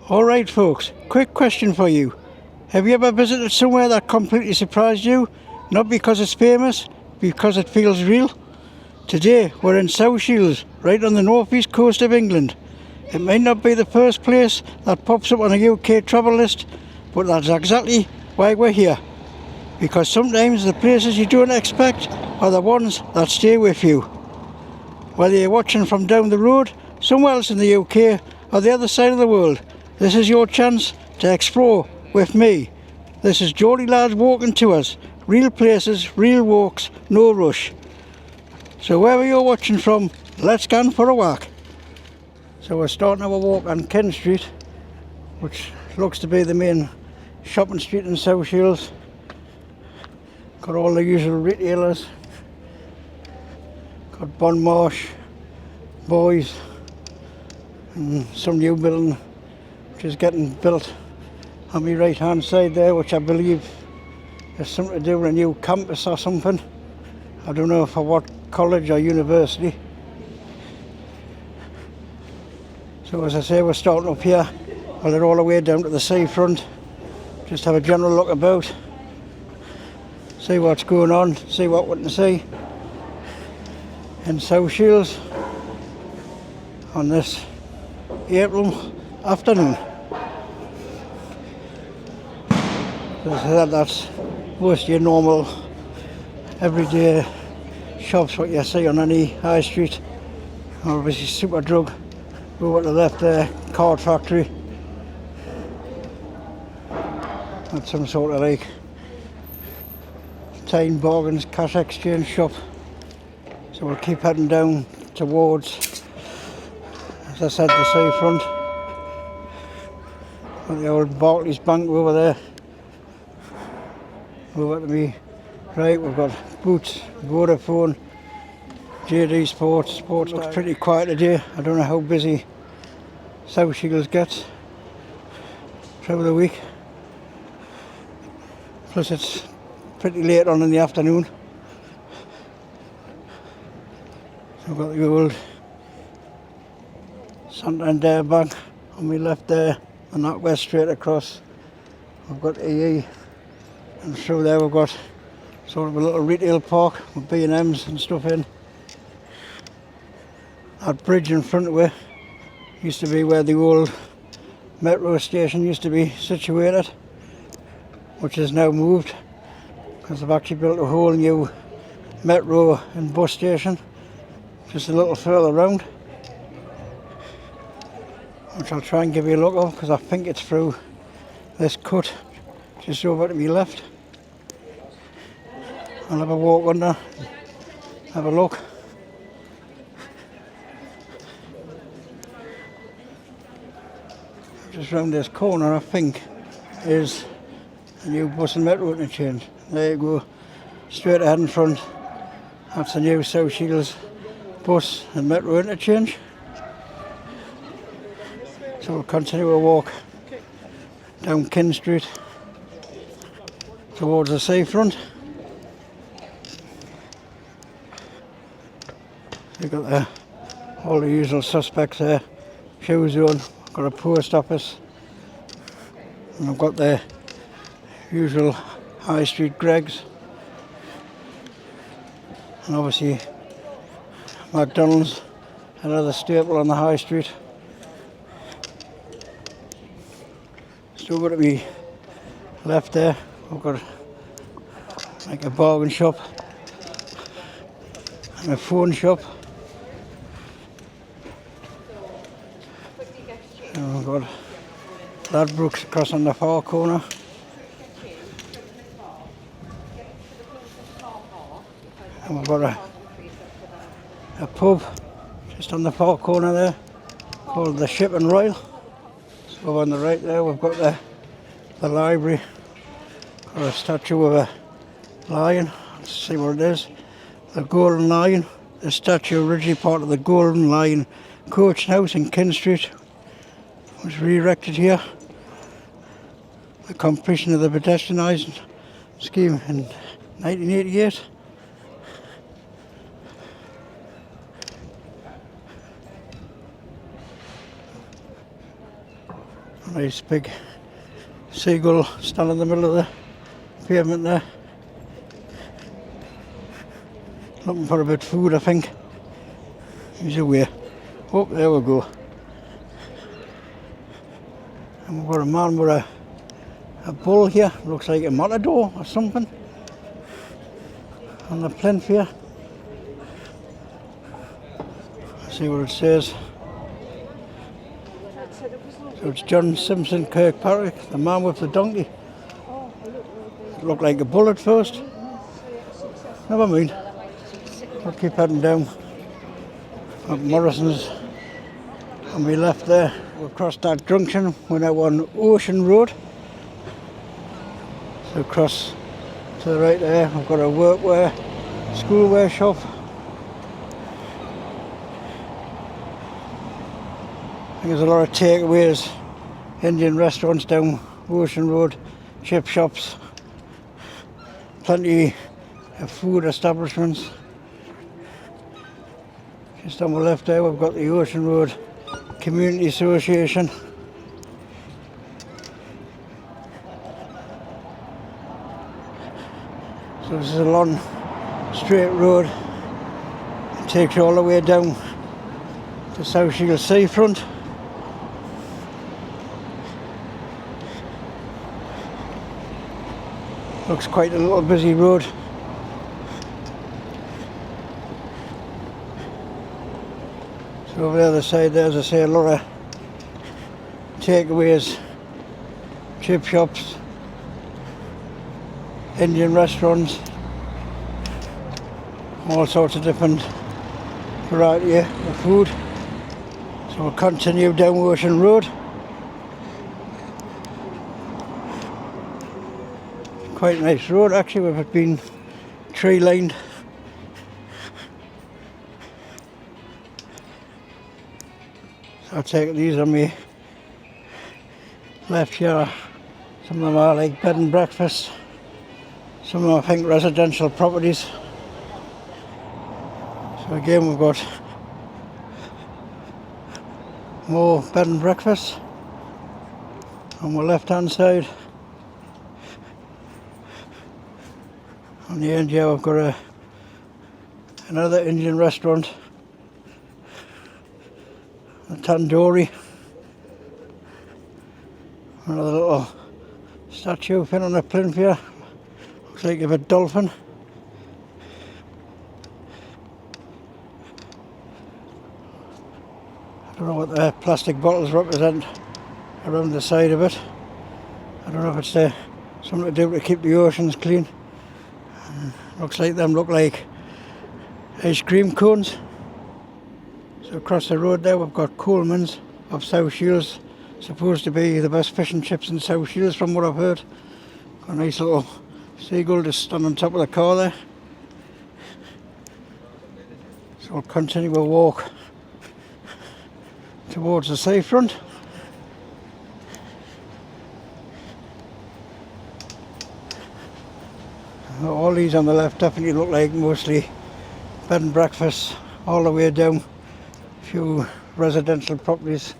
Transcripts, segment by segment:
Alright folks, quick question for you. Have you ever visited somewhere that completely surprised you? Not because it's famous, because it feels real? Today we're in South Shields, right on the northeast coast of England. It might not be the first place that pops up on a UK travel list, but that's exactly why we're here. Because sometimes the places you don't expect are the ones that stay with you. Whether you're watching from down the road, somewhere else in the UK, or the other side of the world, this is your chance to explore with me. This is Geordie Lad Walking Tours. Real places, real walks, no rush. So wherever you're watching from, let's go for a walk. So we're starting our walk on Ken Street, which looks to be the main shopping street in South Shields. Got all the usual retailers. Got Bon Marsh, Boys, and some new building which is getting built on my right hand side there, which I believe has something to do with a new campus or something. I don't know for what college or university. So as I say, we're starting up here, well, they're all the way down to the seafront. Just have a general look about, see what's going on, see what we can see in South Shields on this April afternoon. As I said, that's most of your normal everyday shops what you see on any high street. Obviously Superdrug, over to the left there, card factory. That's some sort of like Tyne bargains cash exchange shop. So we'll keep heading down towards, as I said, the seafront. Got the old Barclays Bank over there. Over to me right, we've got Boots, Vodafone, JD Sports. Sports looks pretty quiet today. I don't know how busy South Shields gets through the week. Plus it's pretty late on in the afternoon. So we've got the old Santander Bank on my left there, and that west straight across. We've got EE, and through there we've got sort of a little retail park with B&Ms and stuff in. That bridge in front of it used to be where the old metro station used to be situated, which is now moved because they've actually built a whole new metro and bus station just a little further round, which I'll try and give you a look of because I think it's through this cut just over to my left. I'll have a walk under, have a look. Just round this corner, I think, is a new bus and metro interchange. There you go, straight ahead in front. That's the new South Shields bus and metro interchange. So we'll continue our walk down Ken Street towards the seafront. You've got all the usual suspects there. Shoe zone, got a post office, and I've got the usual high street Greggs, and obviously McDonald's, another staple on the high street. Still got to be left there. We've got like a bargain shop and a phone shop. And we've got Ladbrokes across on the far corner. And we've got a pub just on the far corner there called the Ship and Royal. So on the right there we've got the library. Got a statue of a lion. Let's see what it is. The Golden Lion. The statue originally part of the Golden Lion Coach House in Ken Street was re-erected here. The completion of the pedestrianising scheme in 1988. Nice big seagull standing in the middle of the pavement there. Looking for a bit of food, I think. He's away. Oh, there we go. And we've got a man with a bull here. Looks like a matador or something. On the plinth here. Let's see what it says. So it's John Simpson Kirkpatrick, the man with the donkey. It looked like a bull at first. Never mind. I'll keep heading down at Morrison's, and we left there. We crossed that junction. We're now on Ocean Road. So across to the right there, we've got a workwear, schoolwear shop. I think there's a lot of takeaways, Indian restaurants down Ocean Road, chip shops, plenty of food establishments. Just on the left there, we've got the Ocean Road Community Association. So this is a long straight road. It takes you all the way down to South Shields Seafront. Looks quite a little busy road. So over the other side there, as I say, a lot of takeaways, chip shops, Indian restaurants, all sorts of different variety of food. So we'll continue down Ocean Road. Quite a nice road actually, with it being tree lined. So I'll take these on me left here. Some of them are like bed and breakfast. Some of them I think residential properties. So again we've got more bed and breakfast on the left hand side. On the end here we've got another Indian restaurant, a tandoori, another little statue pin on a plinth here, looks like of a dolphin. I don't know what the plastic bottles represent around the side of it. I don't know if it's something to do to keep the oceans clean. Looks like them look like ice cream cones. So across the road there we've got Coleman's of South Shields, supposed to be the best fish and chips in South Shields from what I've heard. Got a nice little seagull just standing on top of the car there. So we'll continue our walk towards the seafront. All these on the left definitely look like mostly bed and breakfast, all the way down. A few residential properties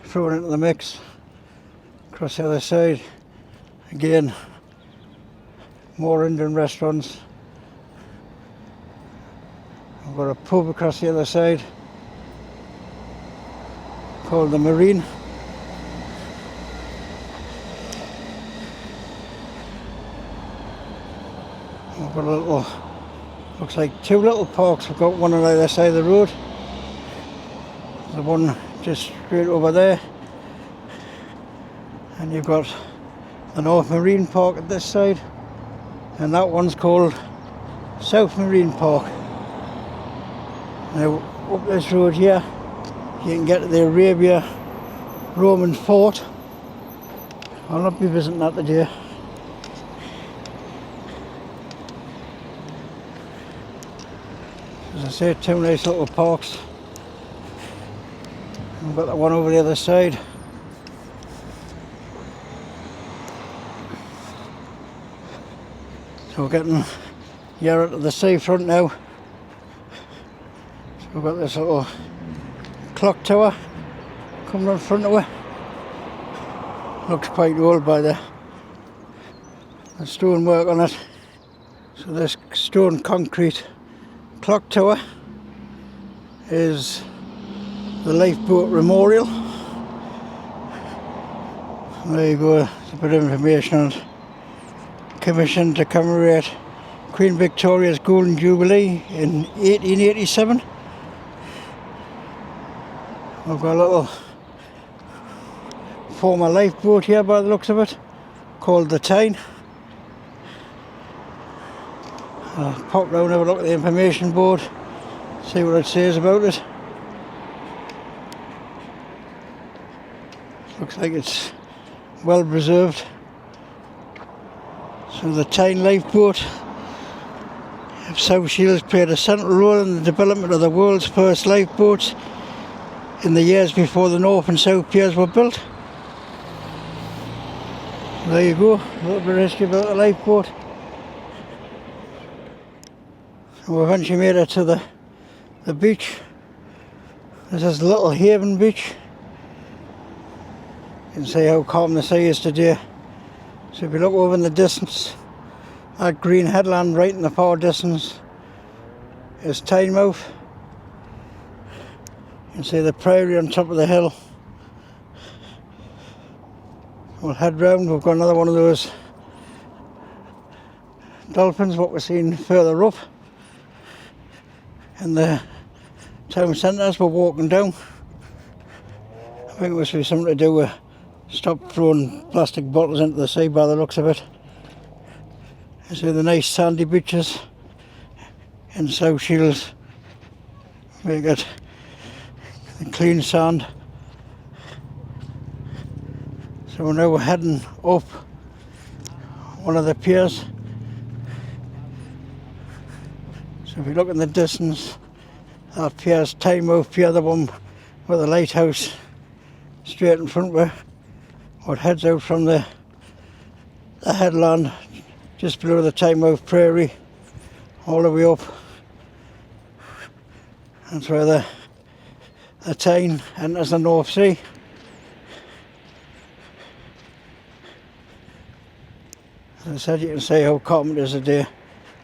thrown into the mix. Across the other side, again, more Indian restaurants. We've got a pub across the other side called the Marine. We've got a little, looks like two little parks. We've got one on either side of the road. The one just straight over there. And you've got the North Marine Park at this side. And that one's called South Marine Park. Now up this road here, you can get to the Arabia Roman Fort. I'll not be visiting that today. As I say, two nice little parks. We've got the one over the other side. So we're getting here to the seafront now. So we've got this little clock tower coming in front of her. Looks quite old by the stone work on it. So this stone concrete clock tower is the lifeboat memorial. There you go, there's a bit of information on it. Commissioned to commemorate Queen Victoria's Golden Jubilee in 1887. We've got a little former lifeboat here by the looks of it, called the Tyne. I'll pop round and have a look at the information board, see what it says about it. Looks like it's well preserved. So the Tyne lifeboat of South Shields played a central role in the development of the world's first lifeboats in the years before the North and South piers were built. There you go, a little bit of history about the lifeboat. So we eventually made it to the beach. This is Little Haven Beach. You can see how calm the sea is today. So if you look over in the distance, that green headland right in the far distance is Tynemouth. You can see the prairie on top of the hill. We'll head round, we've got another one of those dolphins, what we're seeing further up in the town centre as we're walking down. I think it must be something to do with stop throwing plastic bottles into the sea by the looks of it. You see the nice sandy beaches in South Shields. We got the clean sand. So we're now heading up one of the piers. So if you look in the distance, that pier's Tynemouth Pier, the one with the lighthouse straight in front of it. What heads out from the headland just below the Tynemouth Prairie all the way up. That's where the Tyne enters the North Sea. As I said, you can see how calm it is today,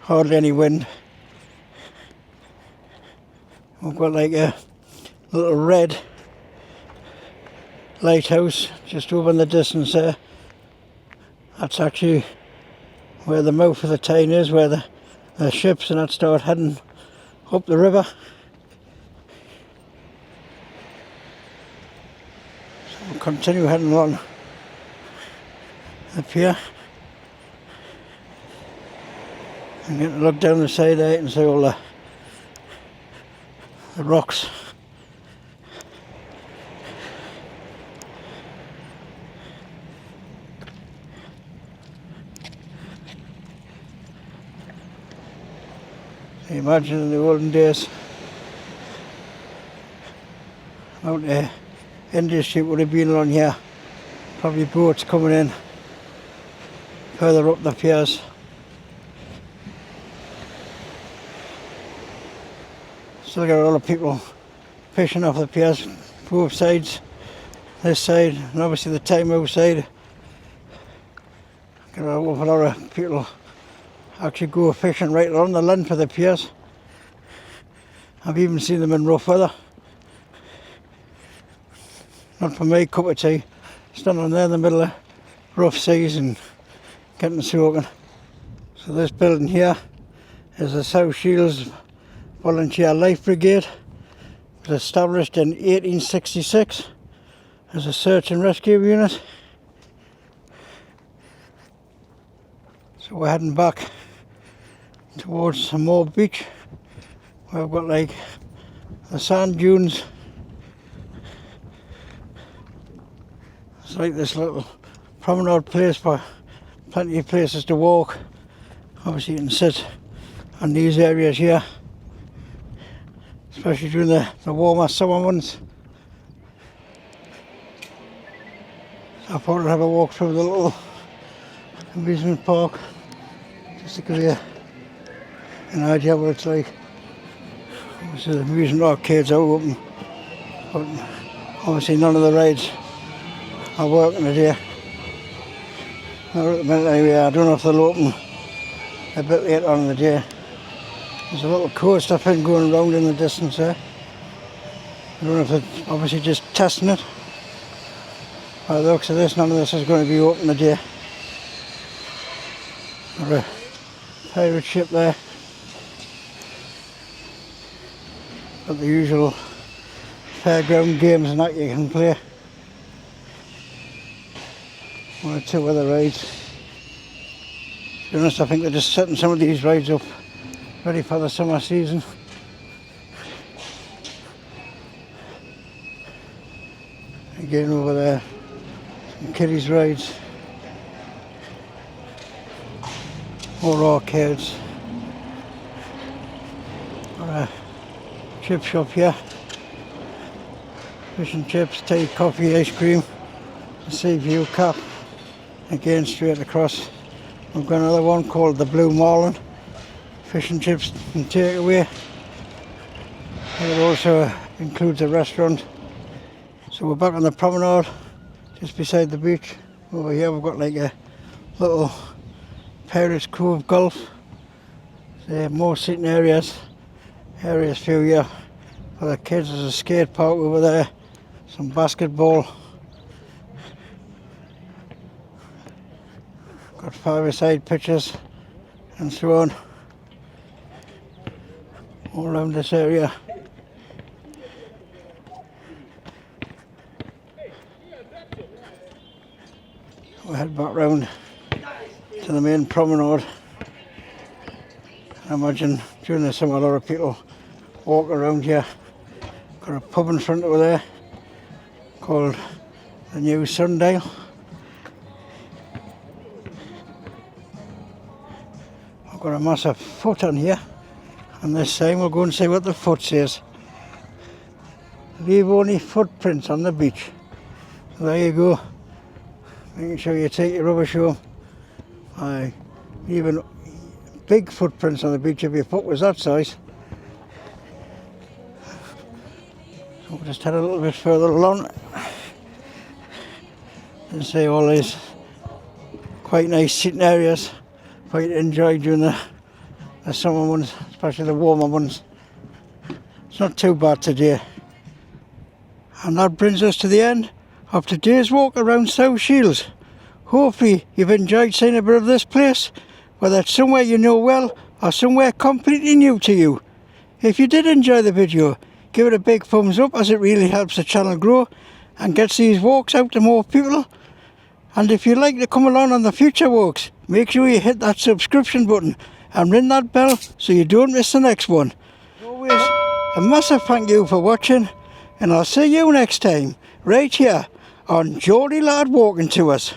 hardly any wind. We've got like a little red lighthouse just over in the distance there. That's actually where the mouth of the Tyne is, where the ships and that start heading up the river. So we'll continue heading along the pier. And get to look down the side there and see all the rocks. So imagine in the olden days out there, India ship would have been along here, probably boats coming in further up the piers. Still got all the people fishing off the piers, both sides, this side and obviously the Tynemouth side. Got an awful lot of people actually go fishing right along the length of the piers. I've even seen them in rough weather. Not for me, cup of tea, standing there in the middle of rough seas and getting soaking. So this building here is the South Shields Volunteer Life Brigade. It was established in 1866 as a search and rescue unit. So we're heading back towards Moor Beach, where we've got like the sand dunes. It's like this little promenade place for plenty of places to walk. Obviously you can sit on these areas here, especially during the warmer summer months. So I thought I'd have a walk through the little amusement park just to give you an idea what it's like. Obviously the amusement arcades are open Obviously none of the rides are working today. Not at the minute anyway. I don't know if they'll open a bit later on in the day. There's a little coaster thing going around in the distance there. I don't know if they're obviously just testing it. By the looks of this, none of this is going to be open today. Got a pirate ship there. Got the usual fairground games and that you can play. One or two other rides. To be honest, I think they're just setting some of these rides up ready for the summer season. Again over there, some kiddies rides. More arcades. Got a chip shop here. Fish and chips, tea, coffee, ice cream. The sea view cap. Again straight across. We've got another one called the Blue Marlin. Fish and chips and takeaway. It also includes a restaurant. So we're back on the promenade, just beside the beach. Over here we've got like a little Pirates Cove golf. So more sitting areas for you for the kids. There's a skate park over there, some basketball. Got 5-a-side pitches and so on all around this area. We'll head back round to the main promenade. I imagine during the summer a lot of people walk around here. Got a pub in front over there called the New Sundial. I've got a massive foot on here, and this time we'll go and see what the foot says. Leave only footprints on the beach. So there you go. Making sure you take your rubbish home. Even big footprints on the beach if your foot was that size. So we'll just head a little bit further along and see all these quite nice sitting areas for you to enjoy during the summer months, especially the warmer months. It's not too bad today. And that brings us to the end of today's walk around South Shields. Hopefully you've enjoyed seeing a bit of this place, whether it's somewhere you know well or somewhere completely new to you. If you did enjoy the video, give it a big thumbs up, as it really helps the channel grow and gets these walks out to more people. And if you'd like to come along on the future walks, make sure you hit that subscription button and ring that bell so you don't miss the next one. As always, a massive thank you for watching, and I'll see you next time right here on Geordie Lad Walking Tours.